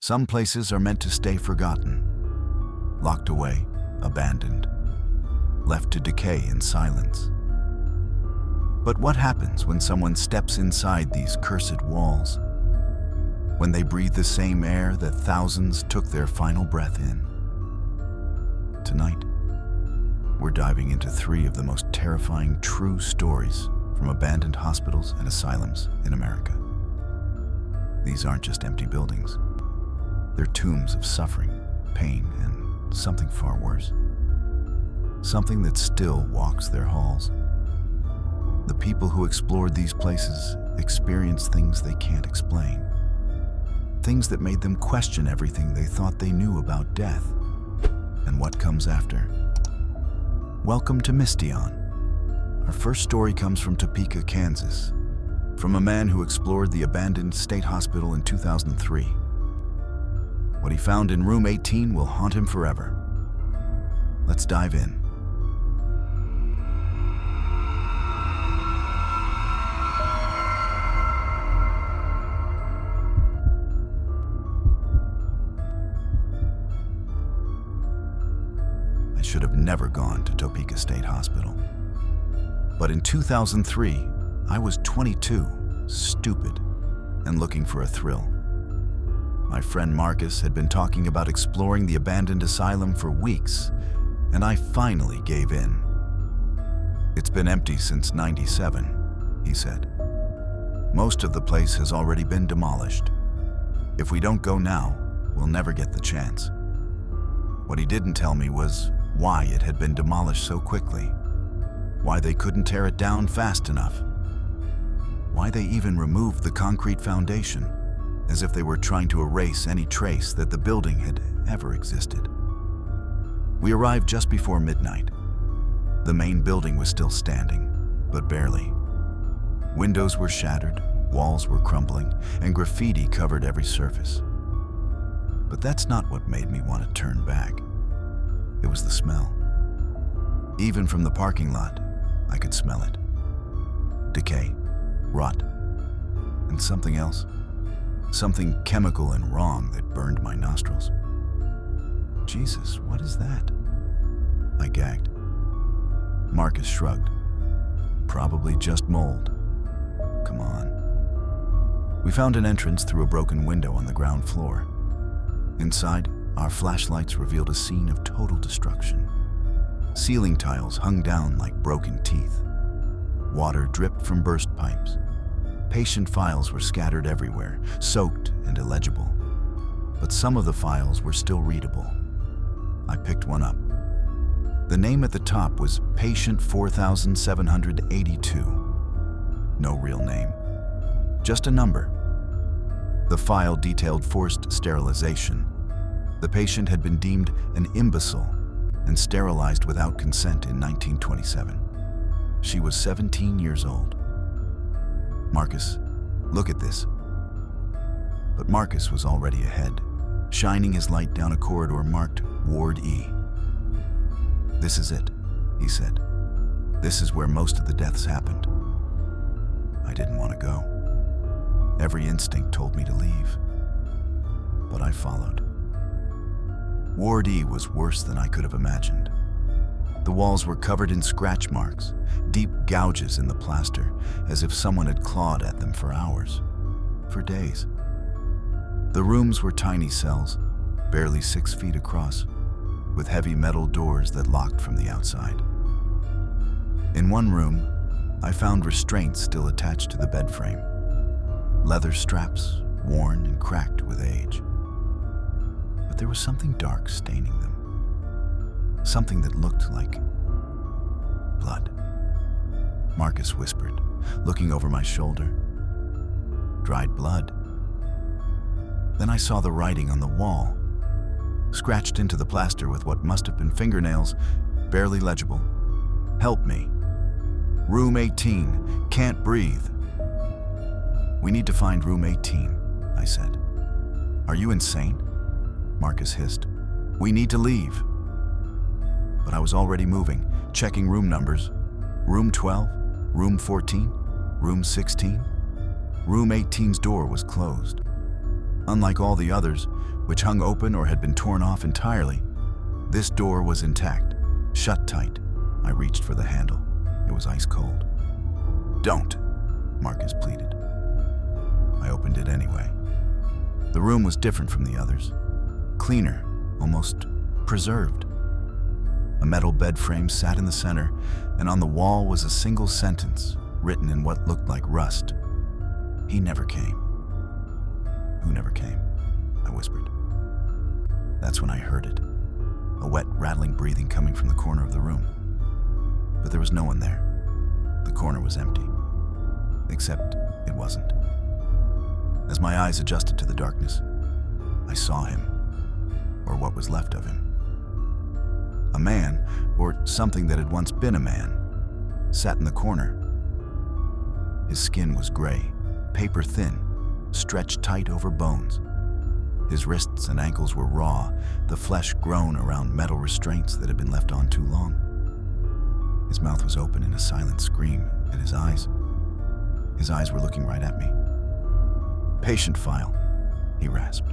Some places are meant to stay forgotten, locked away, abandoned, left to decay in silence. But what happens when someone steps inside these cursed walls? When they breathe the same air that thousands took their final breath in? Tonight, we're diving into 3 of the most terrifying true stories from abandoned hospitals and asylums in America. These aren't just empty buildings. They're tombs of suffering, pain, and something far worse. Something that still walks their halls. The people who explored these places experienced things they can't explain. Things that made them question everything they thought they knew about death and what comes after. Welcome to Mystion. Our first story comes from Topeka, Kansas, from a man who explored the abandoned state hospital in 2003. What he found in room 18 will haunt him forever. Let's dive in. I should have never gone to Topeka State Hospital. But in 2003, I was 22, stupid, and looking for a thrill. My friend Marcus had been talking about exploring the abandoned asylum for weeks, and I finally gave in. It's been empty since '97, he said. Most of the place has already been demolished. If we don't go now, we'll never get the chance. What he didn't tell me was why it had been demolished so quickly, why they couldn't tear it down fast enough, why they even removed the concrete foundation, as if they were trying to erase any trace that the building had ever existed. We arrived just before midnight. The main building was still standing, but barely. Windows were shattered, walls were crumbling, and graffiti covered every surface. But that's not what made me want to turn back. It was the smell. Even from the parking lot, I could smell it. Decay, rot, and something else. Something chemical and wrong that burned my nostrils. Jesus, what is that? I gagged. Marcus shrugged. Probably just mold. Come on. We found an entrance through a broken window on the ground floor. Inside, our flashlights revealed a scene of total destruction. Ceiling tiles hung down like broken teeth. Water dripped from burst pipes. Patient files were scattered everywhere, soaked and illegible. But some of the files were still readable. I picked one up. The name at the top was Patient 4782. No real name, just a number. The file detailed forced sterilization. The patient had been deemed an imbecile and sterilized without consent in 1927. She was 17 years old. Marcus, look at this. But Marcus was already ahead, shining his light down a corridor marked Ward E. This is it, he said. This is where most of the deaths happened. I didn't want to go. Every instinct told me to leave. But I followed. Ward E was worse than I could have imagined. The walls were covered in scratch marks, deep gouges in the plaster, as if someone had clawed at them for hours, for days. The rooms were tiny cells, barely 6 feet across, with heavy metal doors that locked from the outside. In one room, I found restraints still attached to the bed frame, leather straps worn and cracked with age. But there was something dark staining them. Something that looked like blood. Marcus whispered, looking over my shoulder. Dried blood. Then I saw the writing on the wall, scratched into the plaster with what must have been fingernails, barely legible. Help me. Room 18, can't breathe. We need to find room 18, I said. Are you insane? Marcus hissed. We need to leave. But I was already moving, checking room numbers. Room 12, room 14, room 16. Room 18's door was closed. Unlike all the others, which hung open or had been torn off entirely, this door was intact, shut tight. I reached for the handle. It was ice cold. "Don't," Marcus pleaded. I opened it anyway. The room was different from the others. Cleaner, almost preserved. A metal bed frame sat in the center, and on the wall was a single sentence written in what looked like rust. "He never came." "Who never came?" I whispered. That's when I heard it. A wet, rattling breathing coming from the corner of the room. But there was no one there. The corner was empty. Except it wasn't. As my eyes adjusted to the darkness, I saw him, or what was left of him. A man, or something that had once been a man, sat in the corner. His skin was gray, paper thin, stretched tight over bones. His wrists and ankles were raw, the flesh grown around metal restraints that had been left on too long. His mouth was open in a silent scream, and his eyes were looking right at me. "Patient file," he rasped.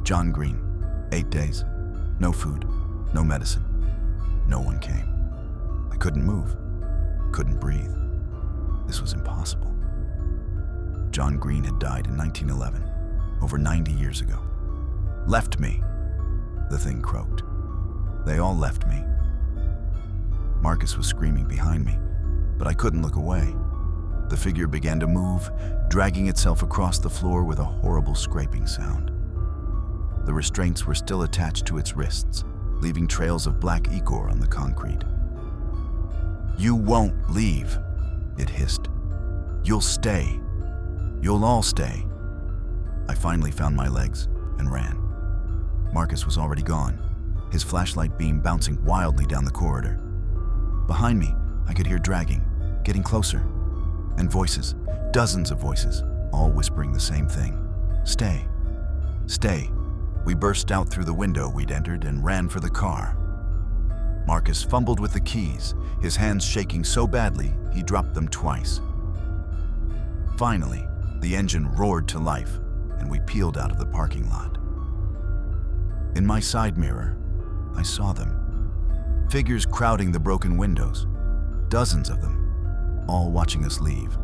"John Green, 8 days, no food, no medicine. No one came. I couldn't move, couldn't breathe. This was impossible." John Green had died in 1911, over 90 years ago. "Left me," the thing croaked. "They all left me." Marcus was screaming behind me, but I couldn't look away. The figure began to move, dragging itself across the floor with a horrible scraping sound. The restraints were still attached to its wrists, leaving trails of black ichor on the concrete. "You won't leave," it hissed. "You'll stay. You'll all stay." I finally found my legs and ran. Marcus was already gone, his flashlight beam bouncing wildly down the corridor. Behind me, I could hear dragging, getting closer, and voices, dozens of voices, all whispering the same thing. "Stay. Stay." We burst out through the window we'd entered and ran for the car. Marcus fumbled with the keys, his hands shaking so badly he dropped them twice. Finally, the engine roared to life, and we peeled out of the parking lot. In my side mirror, I saw them. Figures crowding the broken windows, dozens of them, all watching us leave,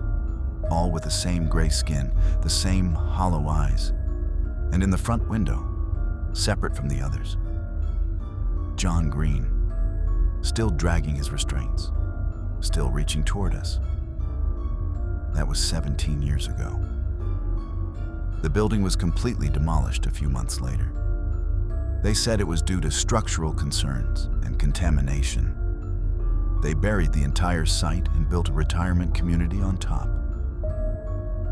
all with the same gray skin, the same hollow eyes, and in the front window, separate from the others, John Green, still dragging his restraints, still reaching toward us. That was 17 years ago. The building was completely demolished a few months later. They said it was due to structural concerns and contamination. They buried the entire site and built a retirement community on top.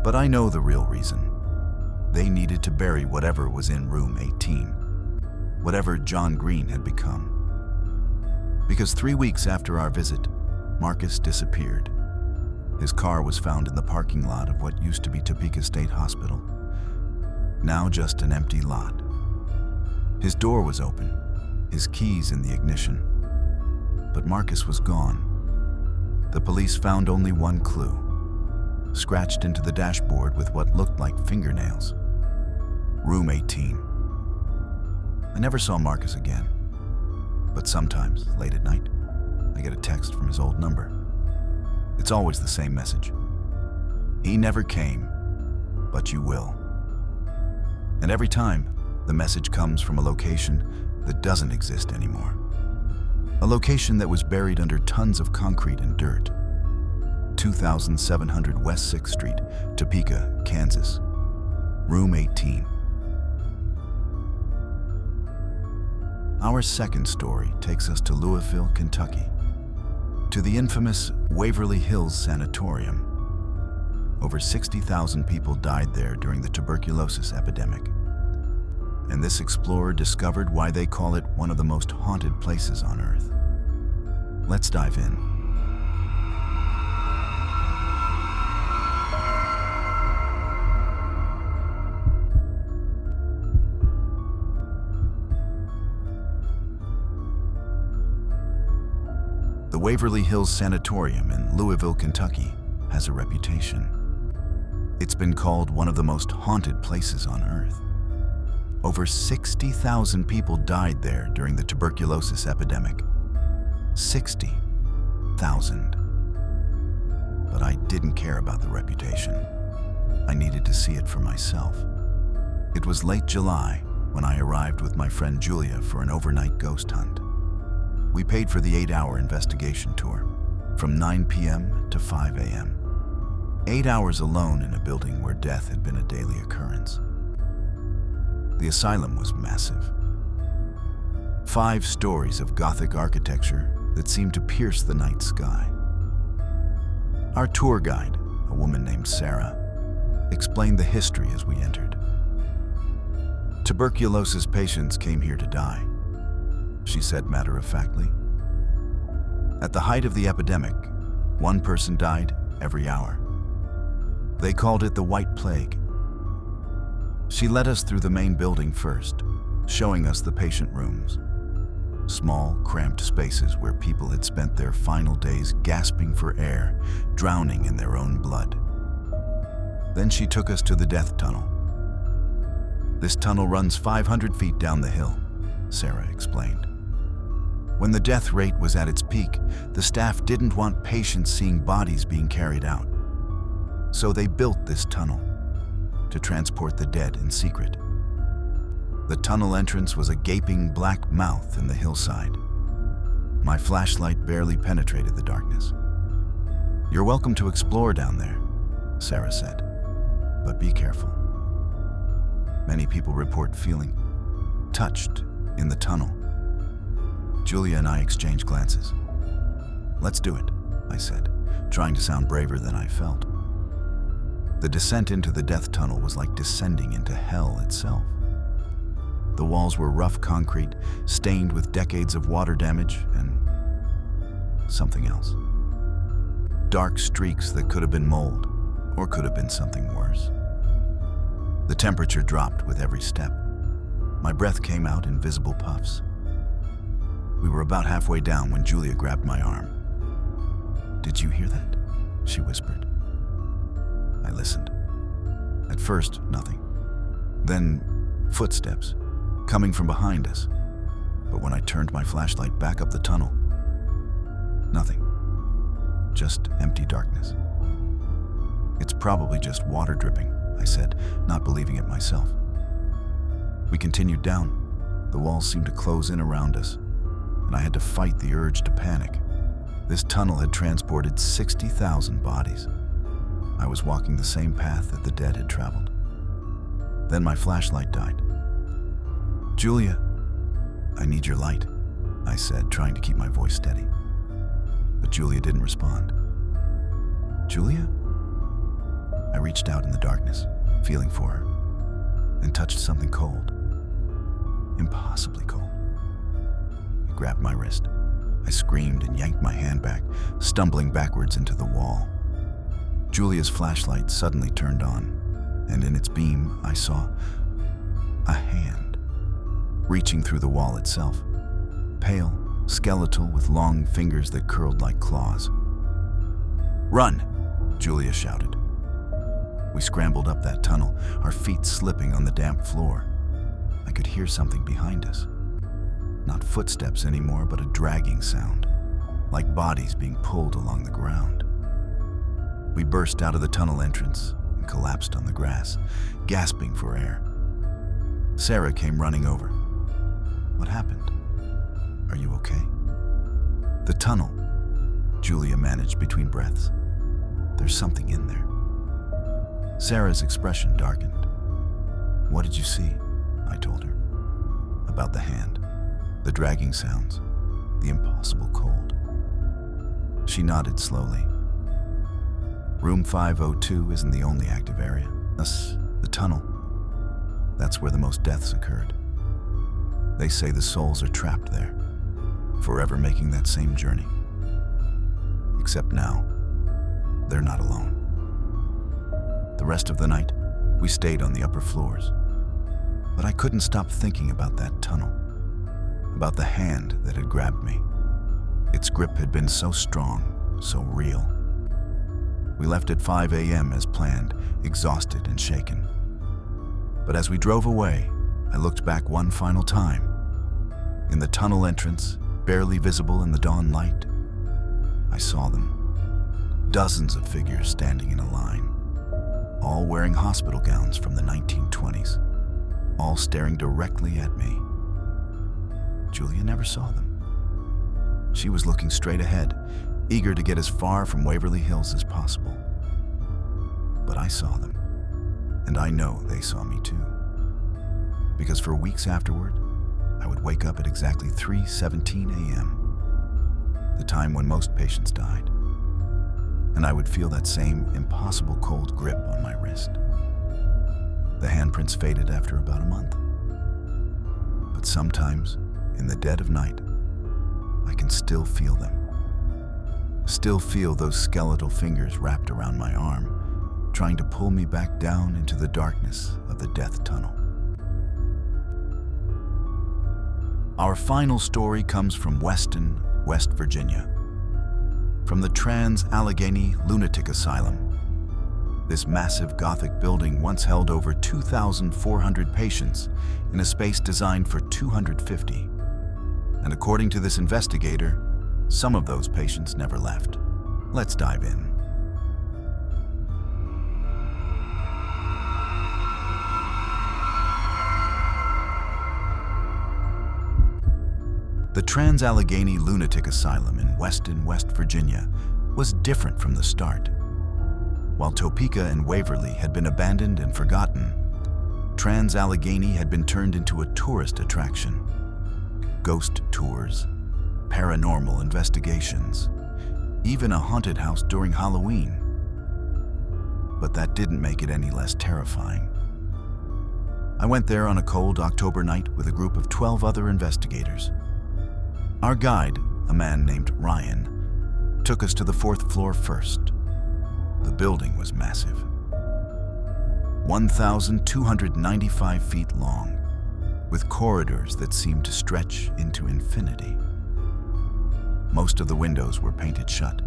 But I know the real reason. They needed to bury whatever was in room 18, whatever John Green had become. Because 3 weeks after our visit, Marcus disappeared. His car was found in the parking lot of what used to be Topeka State Hospital, now just an empty lot. His door was open, his keys in the ignition, but Marcus was gone. The police found only one clue, scratched into the dashboard with what looked like fingernails. Room 18. I never saw Marcus again, but sometimes, late at night, I get a text from his old number. It's always the same message. "He never came, but you will." And every time, the message comes from a location that doesn't exist anymore. A location that was buried under tons of concrete and dirt. 2700 West 6th Street, Topeka, Kansas. Room 18. Our second story takes us to Louisville, Kentucky, to the infamous Waverly Hills Sanatorium. Over 60,000 people died there during the tuberculosis epidemic. And this explorer discovered why they call it one of the most haunted places on Earth. Let's dive in. The Waverly Hills Sanatorium in Louisville, Kentucky, has a reputation. It's been called one of the most haunted places on Earth. Over 60,000 people died there during the tuberculosis epidemic. 60,000. But I didn't care about the reputation. I needed to see it for myself. It was late July when I arrived with my friend Julia for an overnight ghost hunt. We paid for the 8-hour investigation tour, from 9 p.m. to 5 a.m. 8 hours alone in a building where death had been a daily occurrence. The asylum was massive. 5 stories of Gothic architecture that seemed to pierce the night sky. Our tour guide, a woman named Sarah, explained the history as we entered. Tuberculosis patients came here to die, she said matter-of-factly. At the height of the epidemic, 1 person died every hour. They called it the White Plague. She led us through the main building first, showing us the patient rooms. Small, cramped spaces where people had spent their final days gasping for air, drowning in their own blood. Then she took us to the death tunnel. This tunnel runs 500 feet down the hill, Sarah explained. When the death rate was at its peak, the staff didn't want patients seeing bodies being carried out. So they built this tunnel to transport the dead in secret. The tunnel entrance was a gaping black mouth in the hillside. My flashlight barely penetrated the darkness. "You're welcome to explore down there," Sarah said, "but be careful." Many people report feeling touched in the tunnel. Julia and I exchanged glances. "Let's do it," I said, trying to sound braver than I felt. The descent into the death tunnel was like descending into hell itself. The walls were rough concrete, stained with decades of water damage and something else. Dark streaks that could have been mold, or could have been something worse. The temperature dropped with every step. My breath came out in visible puffs. We were about halfway down when Julia grabbed my arm. "Did you hear that?" she whispered. I listened. At first, nothing. Then, footsteps, coming from behind us. But when I turned my flashlight back up the tunnel, nothing. Just empty darkness. "It's probably just water dripping," I said, not believing it myself. We continued down. The walls seemed to close in around us, and I had to fight the urge to panic. This tunnel had transported 60,000 bodies. I was walking the same path that the dead had traveled. Then my flashlight died. "Julia, I need your light," I said, trying to keep my voice steady. But Julia didn't respond. "Julia?" I reached out in the darkness, feeling for her, and touched something cold. Impossibly cold. It grabbed my wrist. I screamed and yanked my hand back, stumbling backwards into the wall. Julia's flashlight suddenly turned on, and in its beam, I saw a hand reaching through the wall itself, pale, skeletal, with long fingers that curled like claws. "Run!" Julia shouted. We scrambled up that tunnel, our feet slipping on the damp floor. I could hear something behind us. Not footsteps anymore, but a dragging sound, like bodies being pulled along the ground. We burst out of the tunnel entrance and collapsed on the grass, gasping for air. Sarah came running over. "What happened? Are you okay?" "The tunnel," Julia managed between breaths. "There's something in there." Sarah's expression darkened. "What did you see?" I told her. About the hand, the dragging sounds, the impossible cold. She nodded slowly. "Room 502 isn't the only active area. The tunnel. That's where the most deaths occurred. They say the souls are trapped there, forever making that same journey. Except now, they're not alone." The rest of the night, we stayed on the upper floors. But I couldn't stop thinking about that tunnel, about the hand that had grabbed me. Its grip had been so strong, so real. We left at 5 a.m. as planned, exhausted and shaken. But as we drove away, I looked back one final time. In the tunnel entrance, barely visible in the dawn light, I saw them. Dozens of figures standing in a line, all wearing hospital gowns from the 1920s, all staring directly at me. Julia never saw them. She was looking straight ahead, eager to get as far from Waverly Hills as possible. But I saw them, and I know they saw me too. Because for weeks afterward, I would wake up at exactly 3:17 a.m., the time when most patients died, and I would feel that same impossible cold grip on my wrist. The handprints faded after about a month. But sometimes, in the dead of night, I can still feel them. Still feel those skeletal fingers wrapped around my arm, trying to pull me back down into the darkness of the death tunnel. Our final story comes from Weston, West Virginia, from the Trans-Allegheny Lunatic Asylum. This massive Gothic building once held over 2,400 patients in a space designed for 250. And according to this investigator, some of those patients never left. Let's dive in. The Trans-Allegheny Lunatic Asylum in Weston, West Virginia was different from the start. While Topeka and Waverly had been abandoned and forgotten, Trans-Allegheny had been turned into a tourist attraction. Ghost tours, paranormal investigations, even a haunted house during Halloween. But that didn't make it any less terrifying. I went there on a cold October night with a group of 12 other investigators. Our guide, a man named Ryan, took us to the 4th floor first. The building was massive. 1,295 feet long, with corridors that seemed to stretch into infinity. Most of the windows were painted shut,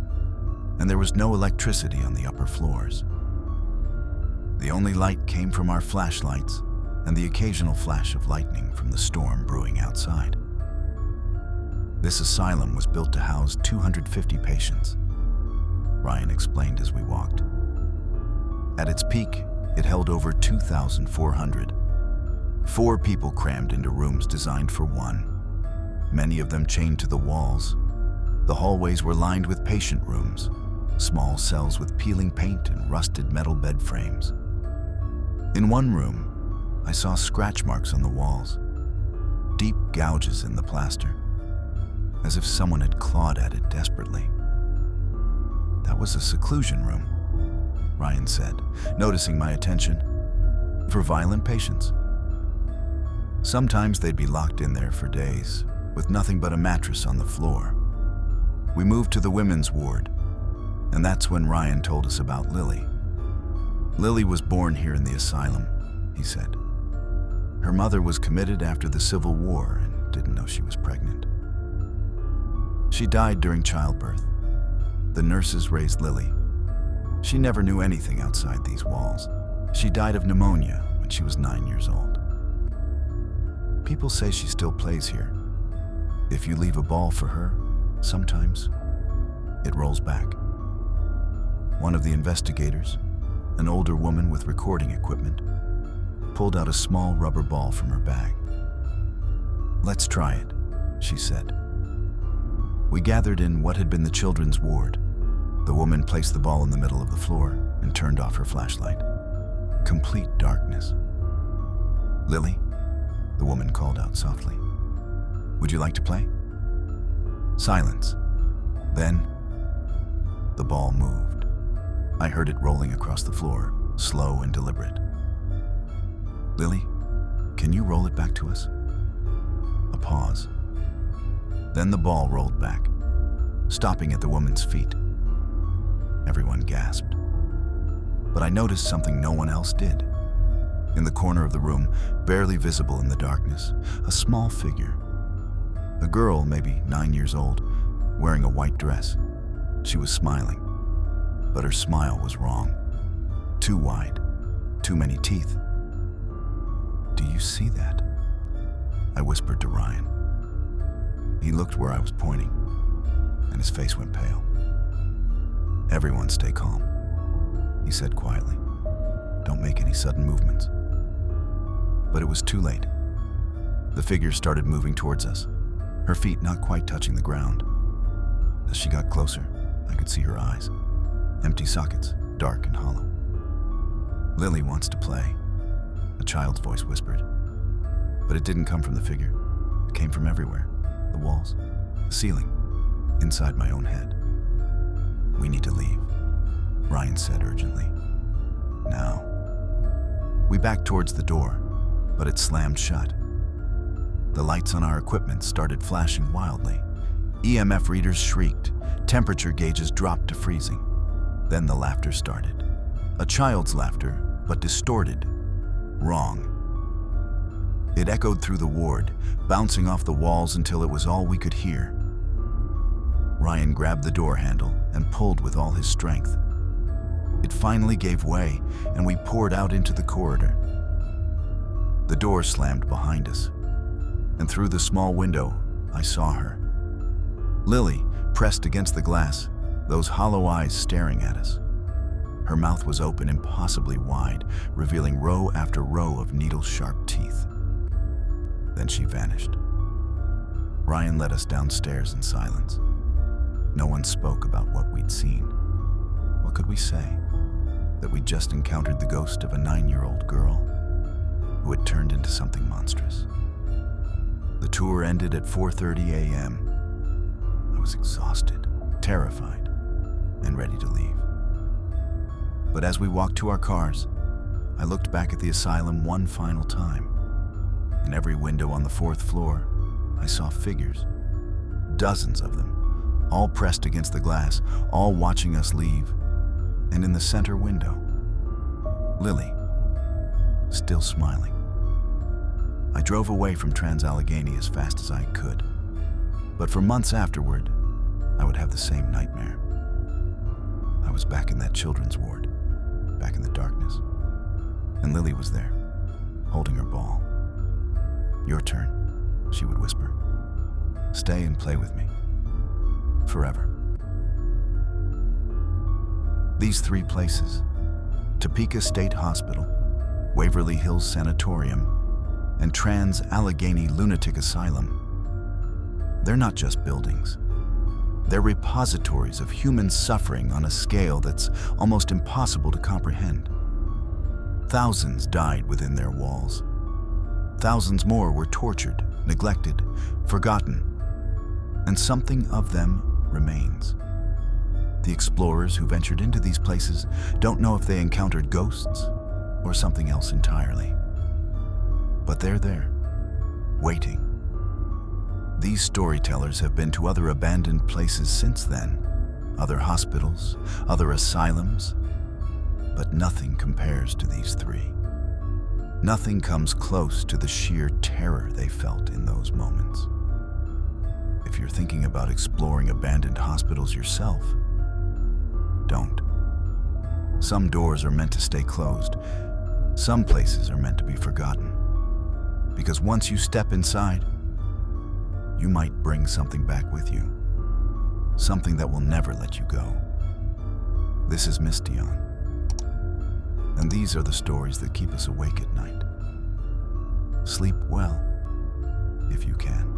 and there was no electricity on the upper floors. The only light came from our flashlights and the occasional flash of lightning from the storm brewing outside. This asylum was built to house 250 patients, Ryan explained as we walked. At its peak, it held over 2,400. 4 people crammed into rooms designed for one, many of them chained to the walls. The hallways were lined with patient rooms, small cells with peeling paint and rusted metal bed frames. In one room, I saw scratch marks on the walls, deep gouges in the plaster, as if someone had clawed at it desperately. That was a seclusion room, Ryan said, noticing my attention, for violent patients. Sometimes they'd be locked in there for days, with nothing but a mattress on the floor. We moved to the women's ward, and that's when Ryan told us about Lily. Lily was born here in the asylum, he said. Her mother was committed after the Civil War and didn't know she was pregnant. She died during childbirth. The nurses raised Lily. She never knew anything outside these walls. She died of pneumonia when she was 9 years old. People say she still plays here. If you leave a ball for her, sometimes it rolls back. One of the investigators, an older woman with recording equipment, pulled out a small rubber ball from her bag. "Let's try it," she said. We gathered in what had been the children's ward. The woman placed the ball in the middle of the floor and turned off her flashlight. Complete darkness. "Lily," the woman called out softly. "Would you like to play?" Silence. Then, the ball moved. I heard it rolling across the floor, slow and deliberate. "Lily, can you roll it back to us?" A pause. Then the ball rolled back, stopping at the woman's feet. Everyone gasped. But I noticed something no one else did. In the corner of the room, barely visible in the darkness, a small figure. A girl, maybe 9 years old, wearing a white dress. She was smiling. but her smile was wrong. Too wide, too many teeth. "Do you see that?" I whispered to Ryan. He looked where I was pointing, and his face went pale. "Everyone stay calm," he said quietly. "Don't make any sudden movements." But it was too late. The figure started moving towards us, her feet not quite touching the ground. As she got closer, I could see her eyes, empty sockets, dark and hollow. "Lily wants to play," a child's voice whispered. But it didn't come from the figure. It came from everywhere. The walls, the ceiling, inside my own head. "We need to leave," Ryan said urgently. "Now." We backed towards the door, but it slammed shut. The lights on our equipment started flashing wildly. EMF readers shrieked. Temperature gauges dropped to freezing. Then the laughter started. A child's laughter, but distorted. Wrong. It echoed through the ward, bouncing off the walls until it was all we could hear. Ryan grabbed the door handle and pulled with all his strength. It finally gave way, and we poured out into the corridor. The door slammed behind us, and through the small window, I saw her. Lily, pressed against the glass, those hollow eyes staring at us. Her mouth was open impossibly wide, revealing row after row of needle-sharp teeth. Then she vanished. Ryan led us downstairs in silence. No one spoke about what we'd seen. What could we say? That we'd just encountered the ghost of a 9-year-old girl who had turned into something monstrous. The tour ended at 4:30 a.m. I was exhausted, terrified, and ready to leave. But as we walked to our cars, I looked back at the asylum one final time. In every window on the 4th floor, I saw figures, dozens of them, all pressed against the glass, all watching us leave. And in the center window, Lily, still smiling. I drove away from Trans-Allegheny as fast as I could. But for months afterward, I would have the same nightmare. I was back in that children's ward, back in the darkness. And Lily was there, holding her ball. "Your turn," she would whisper. "Stay and play with me. Forever." These 3 places, Topeka State Hospital, Waverly Hills Sanatorium, and Trans-Allegheny Lunatic Asylum, they're not just buildings. They're repositories of human suffering on a scale that's almost impossible to comprehend. Thousands died within their walls. Thousands more were tortured, neglected, forgotten, and something of them remains. The explorers who ventured into these places don't know if they encountered ghosts or something else entirely. But they're there, waiting. These storytellers have been to other abandoned places since then, other hospitals, other asylums, but nothing compares to these 3. Nothing comes close to the sheer terror they felt in those moments. If you're thinking about exploring abandoned hospitals yourself, don't. Some doors are meant to stay closed. Some places are meant to be forgotten. Because once you step inside, you might bring something back with you. Something that will never let you go. This is Mistion. And these are the stories that keep us awake at night. Sleep well, if you can.